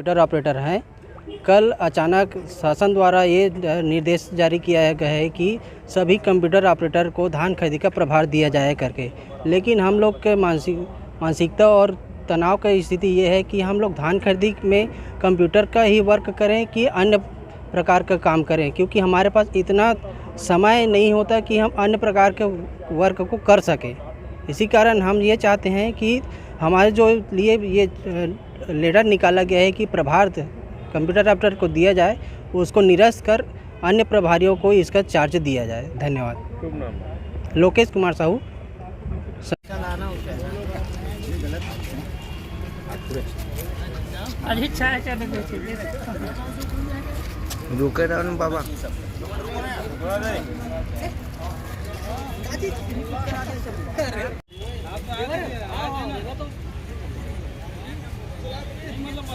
Computer operator हैं। कल अचानक शासन द्वारा ये निर्देश जारी किया गया है कि सभी कंप्यूटर ऑपरेटर को धान खरीदी का प्रभार दिया जाए करके। लेकिन हम लोग के मानसिकता और तनाव की स्थिति ये है कि हम लोग धान खरीदी में कंप्यूटर का ही वर्क करें कि अन्य प्रकार का काम करें, क्योंकि हमारे पास इतना समय नहीं होता कि हम अन्य प्रकार के वर्क को कर सकें। इसी कारण हम ये चाहते हैं कि हमारे जो लिए ये लेटर निकाला गया है कि प्रभार कंप्यूटर ऑपरेटर को दिया जाए, उसको निरस्त कर अन्य प्रभारियों को इसका चार्ज दिया जाए। धन्यवाद। शुभ नाम? लोकेश कुमार साहू। रुके रहो ना बाबा। मतलब